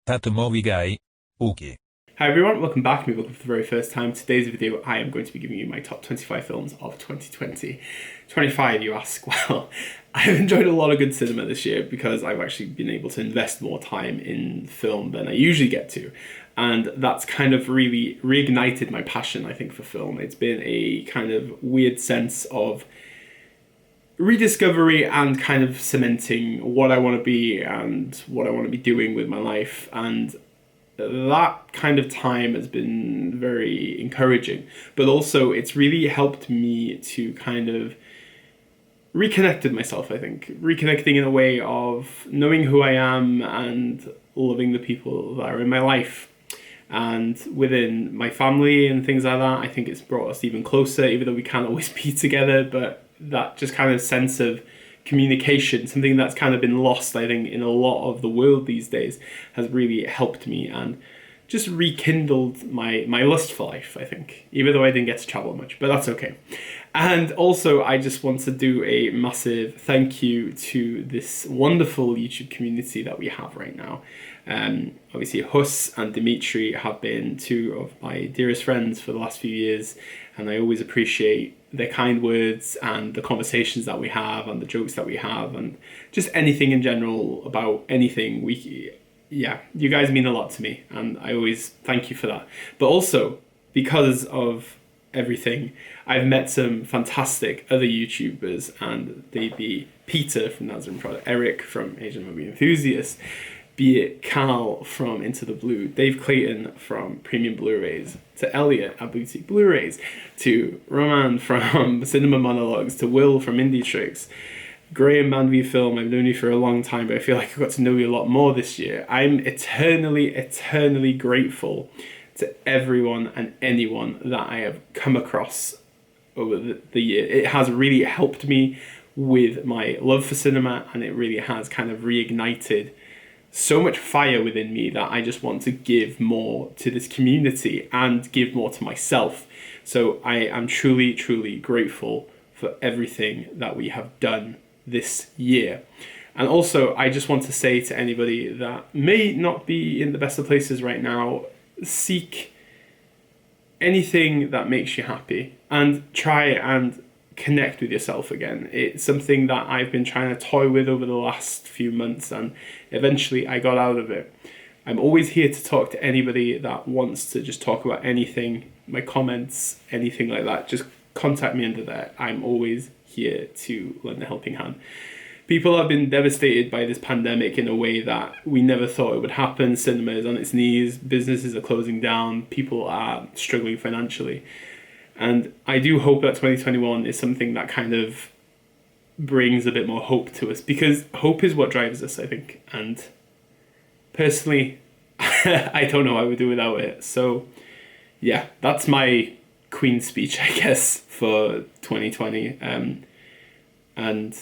Tato movie guy. Okay. Hi everyone, welcome back. Maybe welcome for the very first time. Today's video, I am going to be giving you my top 25 films of 2020. 25, you ask? Well, I've enjoyed a lot of good cinema this year because I've actually been able to invest more time in film than I usually get to. And that's kind of really reignited my passion, I think, for film. It's been a kind of weird sense of rediscovery and kind of cementing what I want to be and what I want to be doing with my life. And that kind of time has been very encouraging, but also it's really helped me to kind of reconnect with myself, I think. Reconnecting in a way of knowing who I am and loving the people that are in my life. And within my family and things like that, I think it's brought us even closer, even though we can't always be together, but that just kind of sense of communication, something that's kind of been lost, I think, in a lot of the world these days, has really helped me and just rekindled my lust for life, I think, even though I didn't get to travel much, but that's okay. And also, I just want to do a massive thank you to this wonderful YouTube community that we have right now. Obviously, Hus and Dimitri have been two of my dearest friends for the last few years, and I always appreciate their kind words and the conversations that we have and the jokes that we have and just anything in general about anything. Yeah, you guys mean a lot to me, and I always thank you for that. But also, because of everything, I've met some fantastic other YouTubers, and they be Peter from Nazarene Product, Eric from Asian Movie Enthusiast, be it Cal from Into the Blue, Dave Clayton from Premium Blu-rays, to Elliot at Boutique Blu-rays, to Roman from Cinema Monologues, to Will from Indie Tricks, Graham Manvey Film. I've known you for a long time, but I feel like I got to know you a lot more this year. I'm eternally grateful to everyone and anyone that I have come across over the year. It has really helped me with my love for cinema, and it really has kind of reignited so much fire within me that I just want to give more to this community and give more to myself. So I am truly grateful for everything that we have done this year. And also, I just want to say to anybody that may not be in the best of places right now, seek anything that makes you happy and try and connect with yourself again. It's something that I've been trying to toy with over the last few months, and eventually I got out of it. I'm always here to talk to anybody that wants to just talk about anything, my comments, anything like that. Just contact me under there. I'm always here to lend a helping hand. People have been devastated by this pandemic in a way that we never thought it would happen. Cinema is on its knees, businesses are closing down, people are struggling financially. And I do hope that 2021 is something that kind of brings a bit more hope to us, because hope is what drives us, I think. And personally, I don't know how I would do without it. So yeah, that's my Queen's speech, I guess, for 2020. And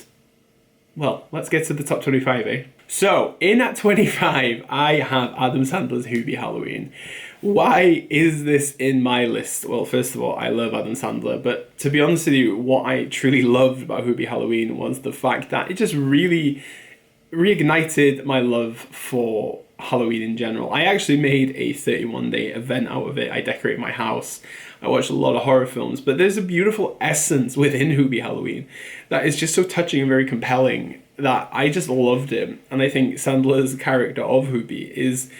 well, let's get to the top 25, eh? So, in at 25, I have Adam Sandler's Hubie Halloween. Why is this in my list? Well, first of all, I love Adam Sandler, but to be honest with you, what I truly loved about Hubie Halloween was the fact that it just really reignited my love for Halloween in general. I actually made a 31-day event out of it. I decorated my house. I watched a lot of horror films, but there's a beautiful essence within Hubie Halloween that is just so touching and very compelling that I just loved it. And I think Sandler's character of Hubie is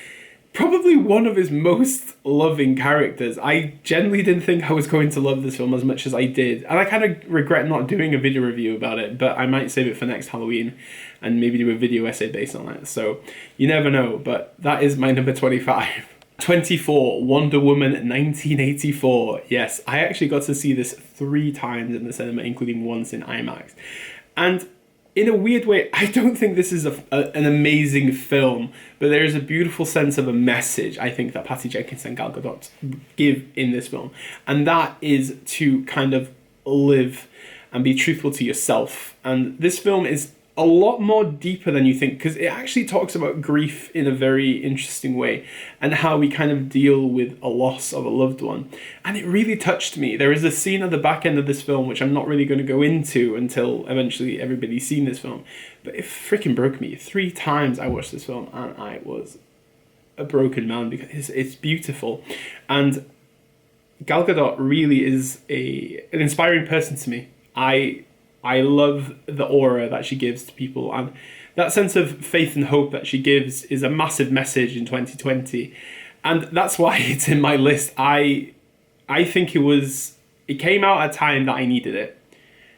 probably one of his most loving characters. I genuinely didn't think I was going to love this film as much as I did. And I kind of regret not doing a video review about it, but I might save it for next Halloween and maybe do a video essay based on it. So you never know, but that is my number 25. 24, Wonder Woman 1984. Yes, I actually got to see this 3 times in the cinema, including once in IMAX. And in a weird way, I don't think this is an amazing film, but there is a beautiful sense of a message, I think, that Patty Jenkins and Gal Gadot give in this film. And that is to kind of live and be truthful to yourself. And this film is a lot more deeper than you think, because it actually talks about grief in a very interesting way and how we kind of deal with a loss of a loved one. And it really touched me. There is a scene at the back end of this film, which I'm not really going to go into until eventually everybody's seen this film, but it freaking broke me. 3 times I watched this film and I was a broken man because it's beautiful. And Gal Gadot really is an inspiring person to me. I love the aura that she gives to people, and that sense of faith and hope that she gives is a massive message in 2020, and that's why it's in my list. I think it came out at a time that I needed it,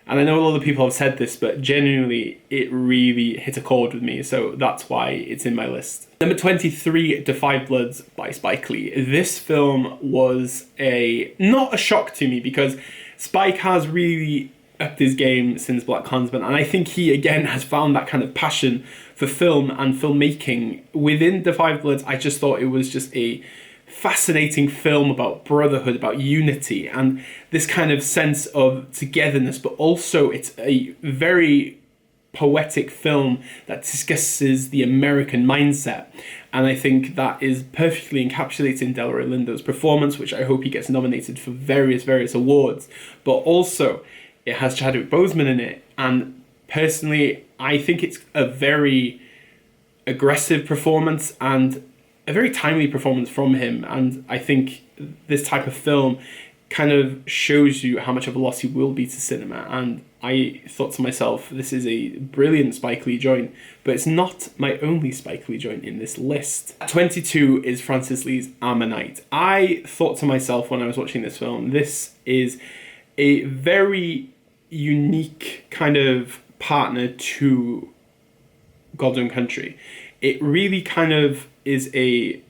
and I know a lot of people have said this, but genuinely it really hit a chord with me, so that's why it's in my list. Number 23, Da 5 Bloods by Spike Lee. This film was not a shock to me because Spike has really upped his game since Black Klansman, and I think he again has found that kind of passion for film and filmmaking. Within Da 5 Bloods, I just thought it was just a fascinating film about brotherhood, about unity, and this kind of sense of togetherness, but also it's a very poetic film that discusses the American mindset, and I think that is perfectly encapsulated in Delroy Lindo's performance, which I hope he gets nominated for various awards. But also it has Chadwick Boseman in it, and personally I think it's a very aggressive performance and a very timely performance from him, and I think this type of film kind of shows you how much of a loss he will be to cinema. And I thought to myself, this is a brilliant Spike Lee joint, but it's not my only Spike Lee joint in this list. At 22 is Francis Lee's Ammonite. I thought to myself when I was watching this film, this is a very unique kind of partner to God's Own Country. It really kind of is a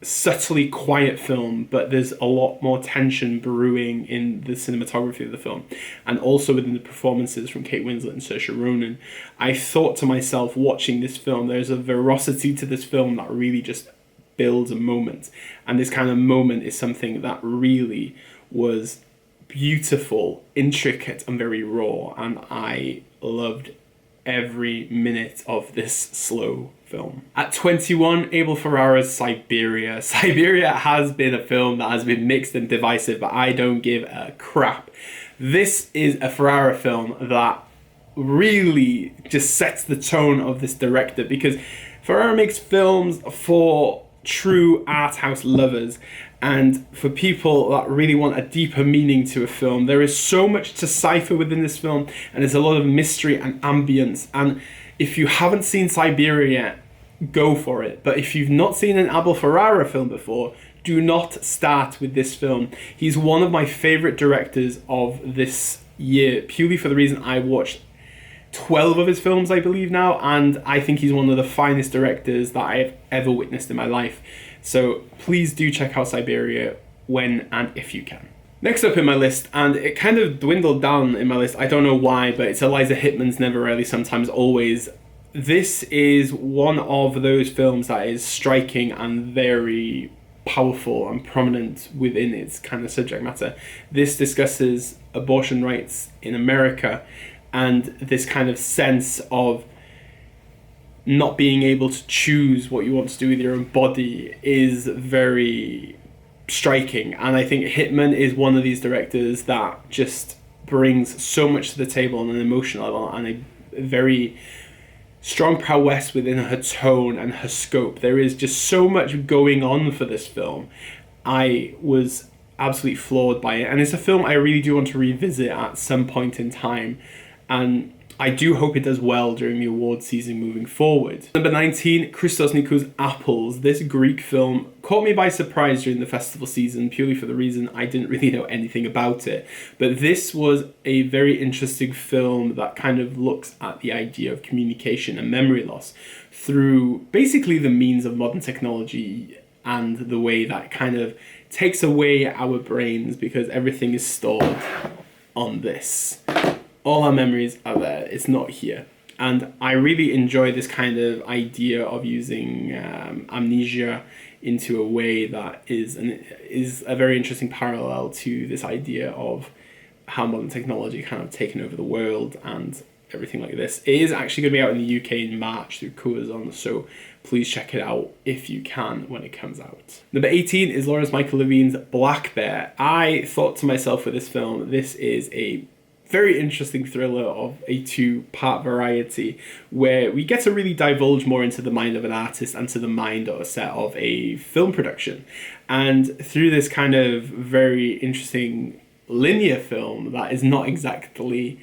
subtly quiet film, but there's a lot more tension brewing in the cinematography of the film, and also within the performances from Kate Winslet and Saoirse Ronan. I thought to myself watching this film, there's a veracity to this film that really just builds a moment, and this kind of moment is something that really was beautiful, intricate, and very raw, and I loved every minute of this slow film. At 21, Abel Ferrara's Siberia. Siberia has been a film that has been mixed and divisive, but I don't give a crap. This is a Ferrara film that really just sets the tone of this director, because Ferrara makes films for true art house lovers and for people that really want a deeper meaning to a film. There is so much to cipher within this film, and there's a lot of mystery and ambience, and if you haven't seen Siberia, go for it. But if you've not seen an Abel Ferrara film before, do not start with this film. He's one of my favourite directors of this year, purely for the reason I watched 12 of his films, I believe now, and I think he's one of the finest directors that I've ever witnessed in my life. So please do check out Siberia when and if you can. Next up in my list, and it kind of dwindled down in my list, I don't know why, but it's Eliza Hittman's Never, Rarely, Sometimes, Always. This is one of those films that is striking and very powerful and prominent within its kind of subject matter. This discusses abortion rights in America, and this kind of sense of not being able to choose what you want to do with your own body is very striking. And I think Hittman is one of these directors that just brings so much to the table on an emotional level, and a very strong prowess within her tone and her scope. There is just so much going on for this film. I was absolutely floored by it, and it's a film I really do want to revisit at some point in time, and I do hope it does well during the award season moving forward. Number 19, Christos Nikos' Apples. This Greek film caught me by surprise during the festival season, purely for the reason I didn't really know anything about it. But this was a very interesting film that kind of looks at the idea of communication and memory loss through basically the means of modern technology and the way that kind of takes away our brains because everything is stored on this. All our memories are there, it's not here. And I really enjoy this kind of idea of using amnesia into a way that is a very interesting parallel to this idea of how modern technology kind of taken over the world and everything like this. It is actually going to be out in the UK in March through Curzon, so please check it out if you can when it comes out. Number 18 is Lawrence Michael Levine's Black Bear. I thought to myself with this film, this is a very interesting thriller of a two-part variety where we get to really divulge more into the mind of an artist and to the mind or set of a film production. And through this kind of very interesting linear film that is not exactly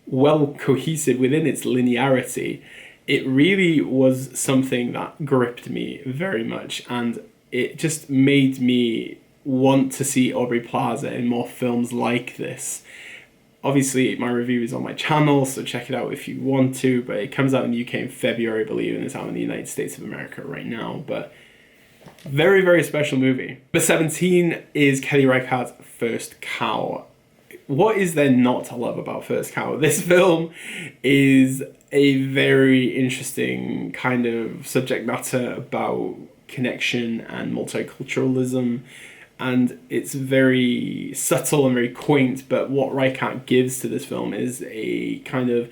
well cohesive within its linearity, it really was something that gripped me very much, and it just made me want to see Aubrey Plaza in more films like this. Obviously, my review is on my channel, so check it out if you want to, but it comes out in the UK in February, I believe, and it's out in the United States of America right now. But very, very special movie. Number 17 is Kelly Reichardt's First Cow. What is there not to love about First Cow? This film is a very interesting kind of subject matter about connection and multiculturalism, and it's very subtle and very quaint, but what Reichardt gives to this film is a kind of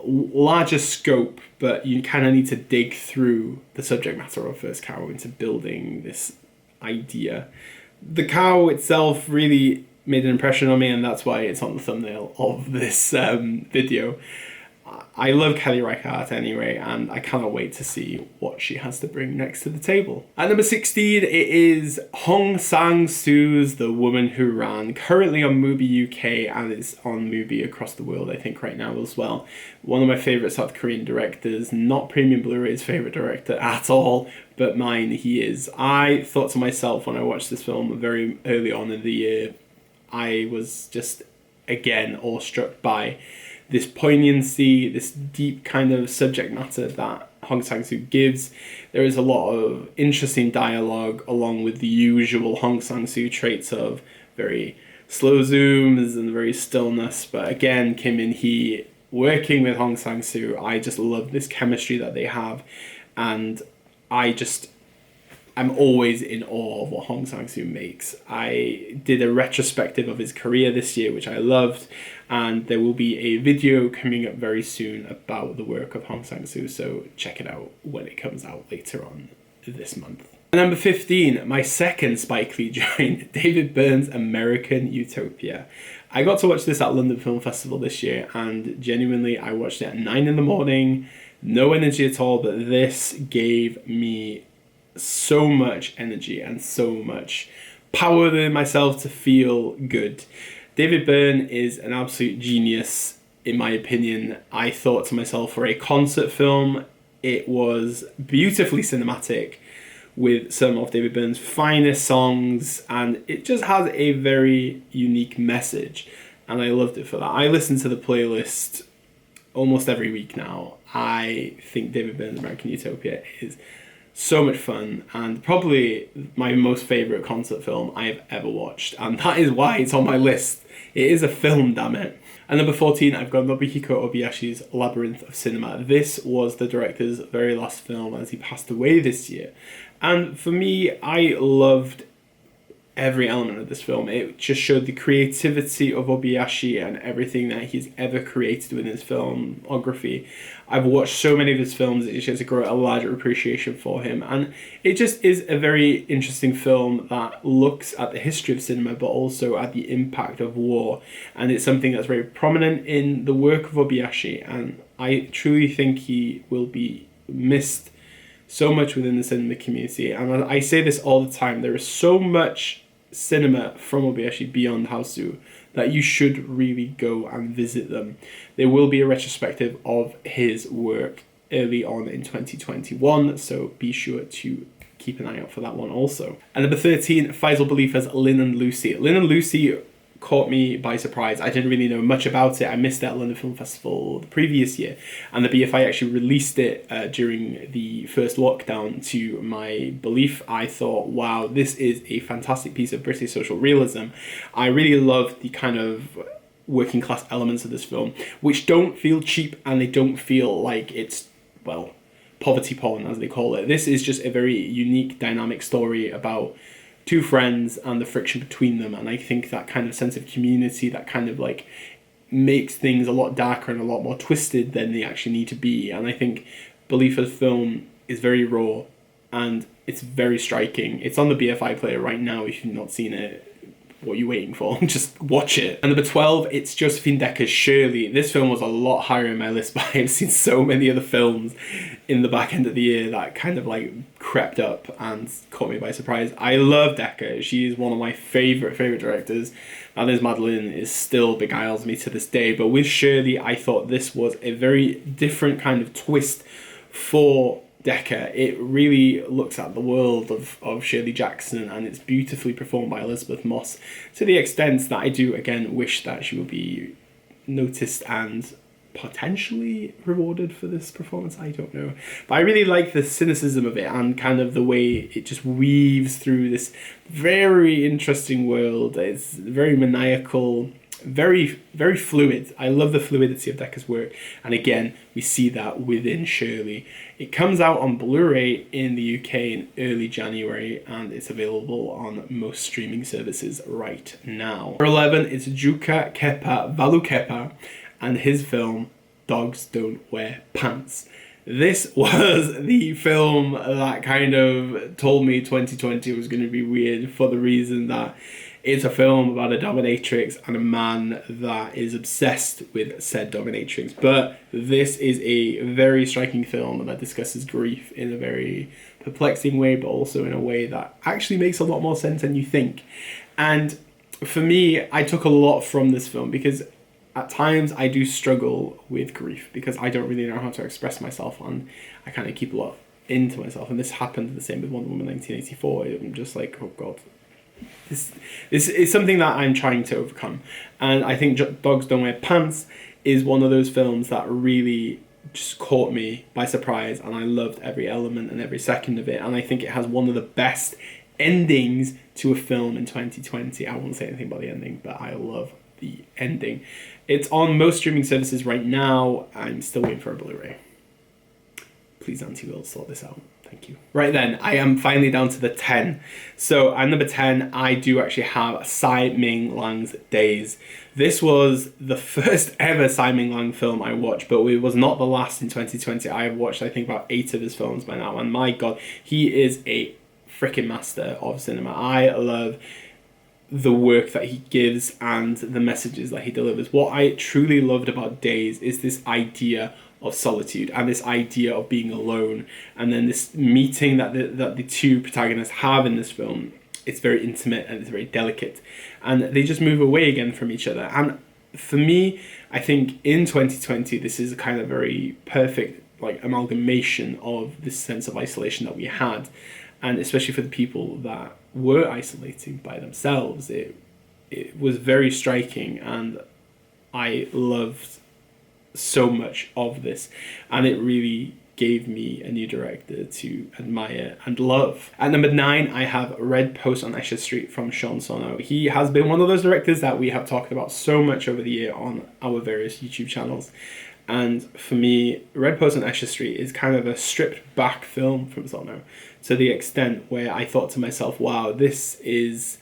larger scope, but you kind of need to dig through the subject matter of First Cow into building this idea. The cow itself really made an impression on me, and that's why it's on the thumbnail of this video. I love Kelly Reichardt anyway, and I cannot wait to see what she has to bring next to the table. At number 16, it is Hong Sang-soo's The Woman Who Ran, currently on Mubi UK, and it's on Mubi across the world, I think, right now as well. One of my favourite South Korean directors, not Premium Blu-ray's favourite director at all, but mine he is. I thought to myself when I watched this film very early on in the year, I was just, again, awestruck by this poignancy, this deep kind of subject matter that Hong Sang-soo gives. There is a lot of interesting dialogue along with the usual Hong Sang-soo traits of very slow zooms and very stillness. But again, Kim In-hee working with Hong Sang-soo, I just love this chemistry that they have. And I'm always in awe of what Hong Sang-soo makes. I did a retrospective of his career this year, which I loved, and there will be a video coming up very soon about the work of Hong Sang-soo, so check it out when it comes out later on this month. Number 15, my second Spike Lee joint, David Byrne's American Utopia. I got to watch this at London Film Festival this year, and genuinely I watched it at 9 in the morning, no energy at all, but this gave me so much energy and so much power within myself to feel good. David Byrne is an absolute genius, in my opinion. I thought to myself, for a concert film, it was beautifully cinematic with some of David Byrne's finest songs, and it just has a very unique message, and I loved it for that. I listen to the playlist almost every week now. I think David Byrne's American Utopia is so much fun, and probably my most favourite concert film I have ever watched, and that is why it's on my list. It is a film, damn it. And number 14, I've got Nobuhiko Obayashi's Labyrinth of Cinema. This was the director's very last film as he passed away this year, and for me, I loved every element of this film. It just showed the creativity of Obayashi and everything that he's ever created within his filmography. I've watched so many of his films, it's just grown a larger appreciation for him, and it just is a very interesting film that looks at the history of cinema but also at the impact of war, and it's something that's very prominent in the work of Obayashi, and I truly think he will be missed so much within the cinema community. And I say this all the time, there is so much cinema from Obayashi beyond Hausu that you should really go and visit them. There will be a retrospective of his work early on in 2021, so be sure to keep an eye out for that one also. And number 13, Faisal Khalifa's Lynn and Lucy. Lynn and Lucy caught me by surprise. I didn't really know much about it. I missed it at London Film Festival the previous year, and the BFI actually released it during the first lockdown. To my belief, I thought, wow, this is a fantastic piece of British social realism. I really love the kind of working class elements of this film, which don't feel cheap and they don't feel like it's, well, poverty porn as they call it. This is just a very unique, dynamic story about two friends and the friction between them, and I think that kind of sense of community, that kind of like makes things a lot darker and a lot more twisted than they actually need to be. And I think Khalifa's film is very raw and it's very striking. It's on the BFI player right now if you've not seen it. what are you waiting for? Just watch it. And number 12, it's Josephine Decker's Shirley. This film was a lot higher in my list, but I've seen so many other films in the back end of the year that kind of like crept up and caught me by surprise. I love Decker. She is one of my favorite directors. And as Madeline is still beguiles me to this day. But with Shirley, I thought this was a very different kind of twist for Decker. It really looks at the world of Shirley Jackson, and it's beautifully performed by Elizabeth Moss, to the extent that I do again wish that she would be noticed and potentially rewarded for this performance. I don't know, but I really like the cynicism of it and kind of the way it just weaves through this very interesting world. It's very maniacal, very fluid. I love the fluidity of Decker's work, and again we see that within Shirley. It comes out on Blu-ray in the UK in early January, and it's available on most streaming services right now. Number 11 is Juka Kepa Valukepa and his film Dogs Don't Wear Pants. This was the film that kind of told me 2020 was going to be weird, for the reason that it's a film about a dominatrix and a man that is obsessed with said dominatrix. But this is a very striking film that discusses grief in a very perplexing way, but also in a way that actually makes a lot more sense than you think. And for me, I took a lot from this film, because at times I do struggle with grief because I don't really know how to express myself, and I kind of keep a lot into myself. And this happened the same with Wonder Woman 1984. I'm just like, oh God. This is something that I'm trying to overcome. And I think Dogs Don't Wear Pants is one of those films that really just caught me by surprise, and I loved every element and every second of it. And I think it has one of the best endings to a film in 2020. I won't say anything about the ending, but I love the ending. It's on most streaming services right now. I'm still waiting for a Blu-ray. Please, Auntie Will, sort this out. Thank you. Right then, I am finally down to the 10. So at number 10, I do actually have Tsai Ming-liang's Days. This was the first ever Tsai Ming-liang film I watched, but it was not the last in 2020. I have watched, I think, about 8 of his films by now, and my God, he is a freaking master of cinema. I love the work that he gives and the messages that he delivers. What I truly loved about Days is this idea of solitude and this idea of being alone, and then this meeting that the two protagonists have in this film. It's very intimate and it's very delicate, and they just move away again from each other. And for me, I think in 2020 this is a kind of very perfect like amalgamation of this sense of isolation that we had, and especially for the people that were isolating by themselves, it was very striking, and I loved so much of this, and it really gave me a new director to admire and love. At number 9, I have Red Post on Esher Street from Sean Sono. He has been one of those directors that we have talked about so much over the year on our various YouTube channels, and for me, Red Post on Esher Street is kind of a stripped back film from Sono, to the extent where I thought to myself, wow, this is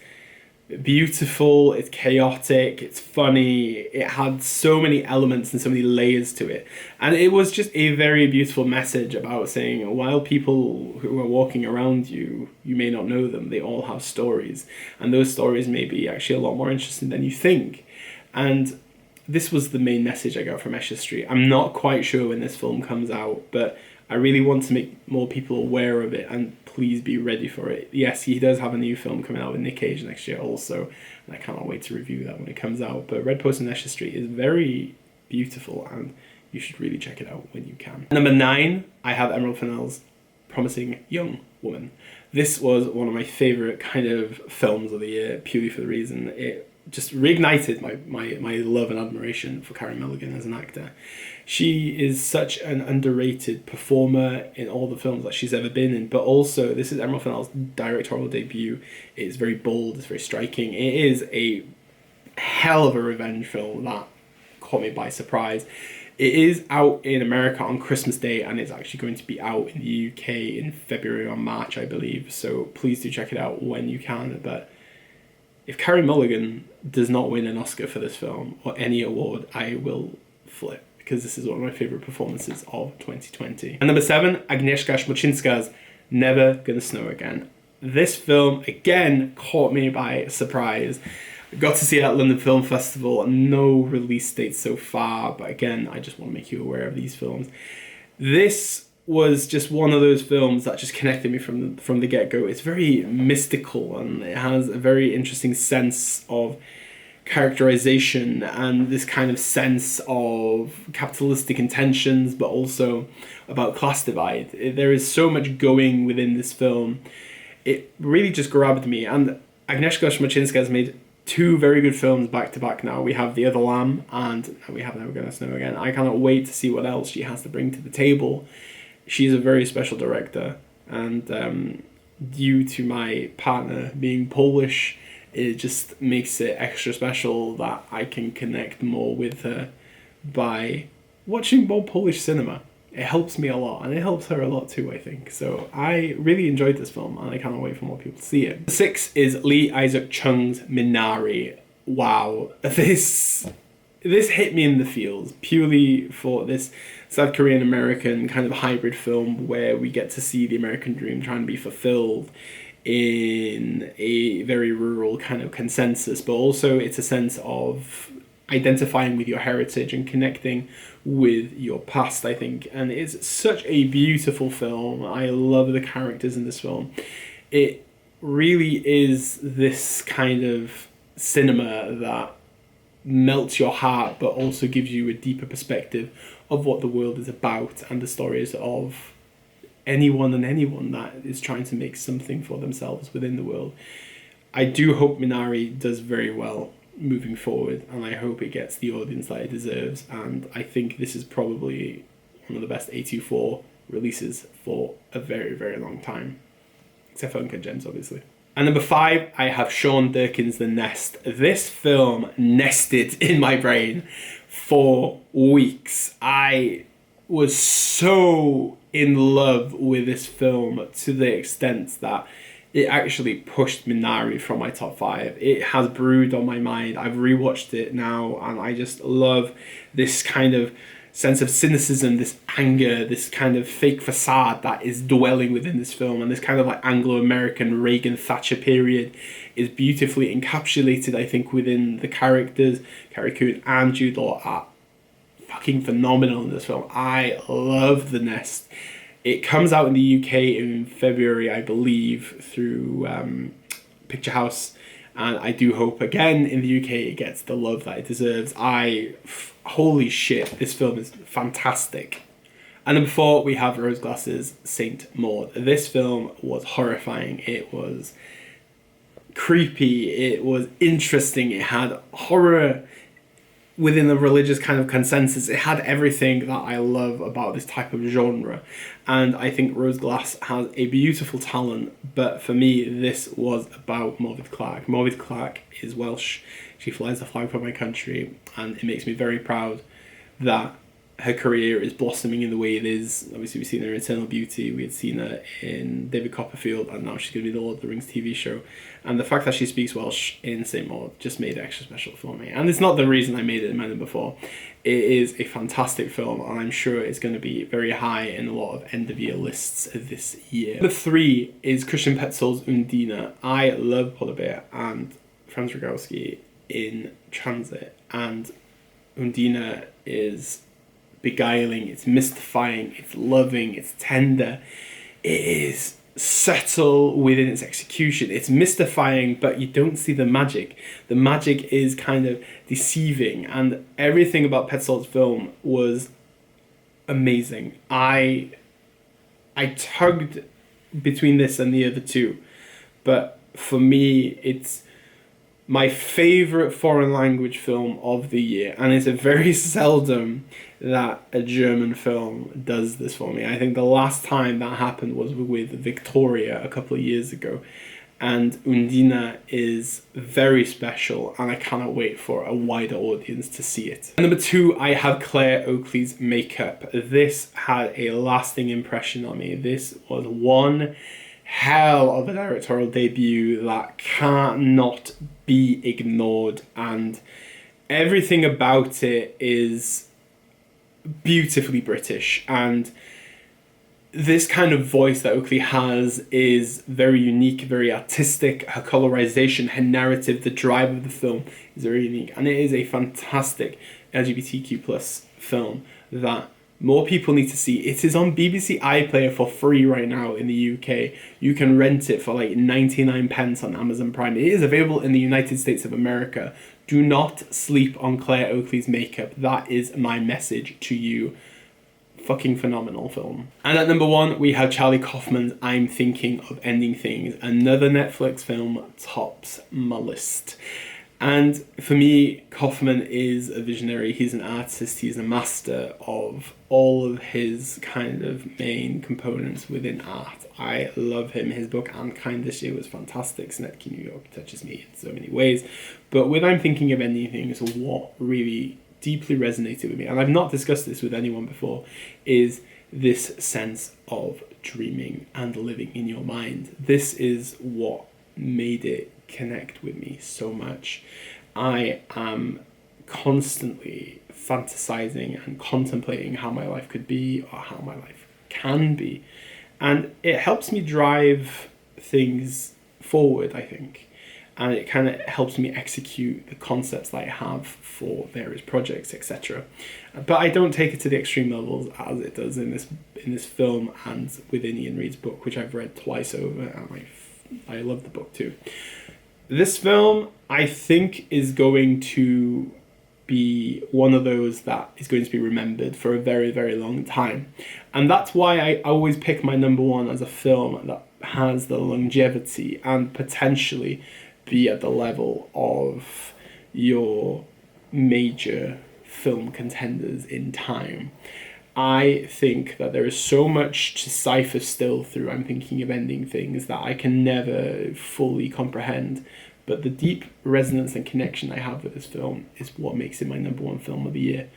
beautiful, it's chaotic, it's funny, it had so many elements and so many layers to it. And it was just a very beautiful message about saying, while people who are walking around you, you may not know them, they all have stories. And those stories may be actually a lot more interesting than you think. And this was the main message I got from Esher Street. I'm not quite sure when this film comes out, but I really want to make more people aware of it, and please be ready for it. Yes, he does have a new film coming out with Nick Cage next year also, and I cannot wait to review that when it comes out. But Red Post on Esher Street is very beautiful, and you should really check it out when you can. Number 9, I have Emerald Fennell's Promising Young Woman. This was one of my favourite kind of films of the year, purely for the reason it just reignited my love and admiration for Carey Mulligan as an actor. She is such an underrated performer in all the films that she's ever been in, but also this is Emerald Fennell's directorial debut. It's very bold, it's very striking. It is a hell of a revenge film that caught me by surprise. It is out in America on Christmas Day, and it's actually going to be out in the UK in February or March, I believe, so please do check it out when you can. But if Carey Mulligan does not win an Oscar for this film, or any award, I will flip, because this is one of my favourite performances of 2020. And number 7, Agnieszka Smoczynska's Never Gonna Snow Again. this film, again, caught me by surprise. I got to see it at London Film Festival, no release date so far, but again, I just want to make you aware of these films. This was just one of those films that just connected me from the get-go. It's very mystical, and it has a very interesting sense of characterization and this kind of sense of capitalistic intentions, but also about class divide. There is so much going within this film. It really just grabbed me, and Agnieszka Szmachinska has made two very good films back to back now. We have The Other Lamb, and we have Never Gonna Snow Again. I cannot wait to see what else she has to bring to the table. She's a very special director, and due to my partner being Polish, it just makes it extra special that I can connect more with her by watching more Polish cinema. It helps me a lot, and it helps her a lot too, I think. So I really enjoyed this film, and I cannot wait for more people to see it. 6 is Lee Isaac Chung's Minari. Wow, this hit me in the feels, purely for this South Korean American kind of hybrid film where we get to see the American dream trying to be fulfilled in a very rural kind of consensus, but also it's a sense of identifying with your heritage and connecting with your past, I think. And it's such a beautiful film. I love the characters in this film. It really is this kind of cinema that melts your heart, but also gives you a deeper perspective of what the world is about and the stories of anyone that is trying to make something for themselves within the world. I do hope Minari does very well moving forward, and I hope it gets the audience that it deserves, and I think this is probably one of the best A24 releases for a very, very long time, except for Uncut Gems, obviously. And number 5, I have Sean Durkin's The Nest. This film nested in my brain for weeks. I was so in love with this film to the extent that it actually pushed Minari from my top 5. It has brewed on my mind. I've rewatched it now, and I just love this kind of sense of cynicism, this anger, this kind of fake facade that is dwelling within this film, and this kind of like Anglo-American Reagan Thatcher period is beautifully encapsulated, I think, within the characters. Carrie Coon and Jude Law are fucking phenomenal in this film. I love The Nest. It comes out in the UK in February, I believe, through Picture House, and I do hope again in the UK it gets the love that it deserves. Holy shit, this film is fantastic. And number 4, we have Rose Glass's Saint Maud. This film was horrifying. It was creepy. It was interesting. It had horror within the religious kind of consensus. It had everything that I love about this type of genre. And I think Rose Glass has a beautiful talent, but for me, this was about Morvid Clark. Morvid Clark is Welsh. She flies the flag for my country, and it makes me very proud that her career is blossoming in the way it is. Obviously, we've seen her in Eternal Beauty, we had seen her in David Copperfield, and now she's going to be the Lord of the Rings TV show. And the fact that she speaks Welsh in St. Maud just made it extra special for me. And it's not the reason I made it in my number 4. It is a fantastic film, and I'm sure it's going to be very high in a lot of end-of-year lists this year. Number 3 is Christian Petzold's Undina. I love Paula Beer and Franz Rogowski in Transit, and Undina is beguiling, it's mystifying, it's loving, it's tender, it is subtle within its execution, it's mystifying, but you don't see the magic. The magic is kind of deceiving, and everything about Petzold's film was amazing. I tugged between this and the other two, but for me it's my favourite foreign language film of the year, and it's a very seldom that a German film does this for me. I think the last time that happened was with Victoria a couple of years ago, and Undina is very special, and I cannot wait for a wider audience to see it. And number 2, I have Claire Oakley's Makeup. This had a lasting impression on me. This was one hell of a directorial debut that cannot be ignored, and everything about it is beautifully British, and this kind of voice that Oakley has is very unique, very artistic. Her colorization, her narrative, the drive of the film is very unique. And it is a fantastic LGBTQ plus film that more people need to see. It is on BBC iPlayer for free right now in the UK. You can rent it for like 99 pence on Amazon Prime. It is available in the United States of America. Do not sleep on Claire Oakley's makeup. That is my message to you. Fucking phenomenal film. And at number 1, we have Charlie Kaufman's I'm Thinking of Ending Things. Another Netflix film tops my list. And for me, Kaufman is a visionary. He's an artist. He's a master of all of his kind of main components within art. I love him. His book Unkind this year was fantastic. Synecdoche, New York touches me in so many ways. But with I'm Thinking of Ending Things, what really deeply resonated with me, and I've not discussed this with anyone before, is this sense of dreaming and living in your mind. This is what made it connect with me so much. I am constantly fantasizing and contemplating how my life could be or how my life can be, and it helps me drive things forward, I think, and it kind of helps me execute the concepts that I have for various projects, etc. But I don't take it to the extreme levels as it does in this film and within Ian Reid's book, which I've read twice over, and I love the book too. This film, I think, is going to be one of those that is going to be remembered for a very, very long time. And that's why I always pick my number 1 as a film that has the longevity and potentially be at the level of your major film contenders in time. I think that there is so much to cipher still through I'm Thinking of Ending Things that I can never fully comprehend. But the deep resonance and connection I have with this film is what makes it my number 1 film of the year.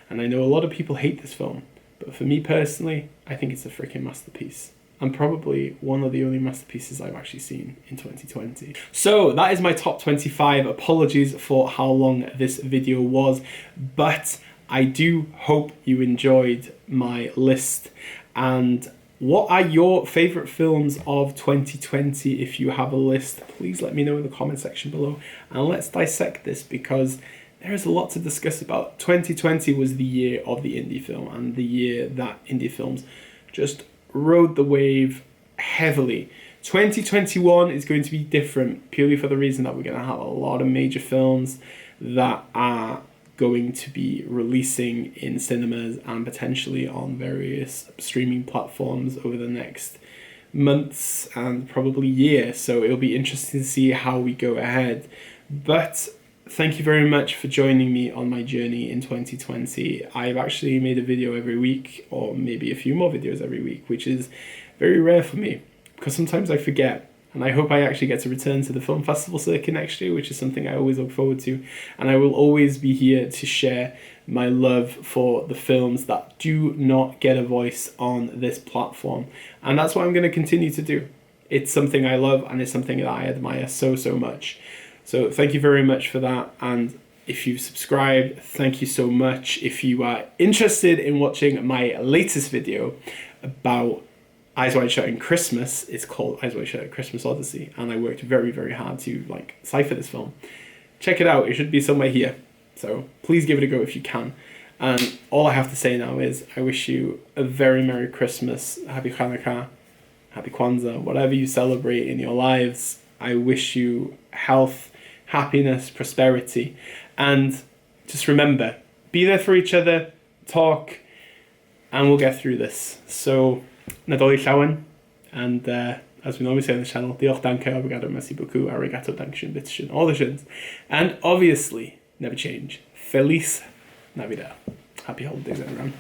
And I know a lot of people hate this film, but for me personally, I think it's a freaking masterpiece. And probably one of the only masterpieces I've actually seen in 2020. So that is my top 25. Apologies for how long this video was, but I do hope you enjoyed my list. And what are your favorite films of 2020? If you have a list, please let me know in the comment section below, and let's dissect this, because there is a lot to discuss about. 2020 was the year of the indie film, and the year that indie films just rode the wave heavily. 2021 is going to be different, purely for the reason that we're going to have a lot of major films that are going to be releasing in cinemas and potentially on various streaming platforms over the next months and probably year. So it'll be interesting to see how we go ahead. But thank you very much for joining me on my journey in 2020. I've actually made a video every week, or maybe a few more videos every week, which is very rare for me because sometimes I forget. And I hope I actually get to return to the film festival circuit next year, which is something I always look forward to. And I will always be here to share my love for the films that do not get a voice on this platform. And that's what I'm going to continue to do. It's something I love, and it's something that I admire so, so much. So thank you very much for that. And if you've subscribed, thank you so much. If you are interested in watching my latest video about Eyes Wide Shut in Christmas, it's called Eyes Wide Shut, Christmas Odyssey, and I worked very, very hard to cipher this film. Check it out, it should be somewhere here. So please give it a go if you can. And all I have to say now is I wish you a very Merry Christmas, Happy Hanukkah, Happy Kwanzaa, whatever you celebrate in your lives. I wish you health, happiness, prosperity, and just remember, be there for each other, talk, and we'll get through this. So, Nadolig llawen, and as we normally say on the channel, diolch, danke, obrigado, merci beaucoup, arigato, dankeschön, bitteschön, all the shins. And obviously, never change. Feliz Navidad. Happy holidays, everyone.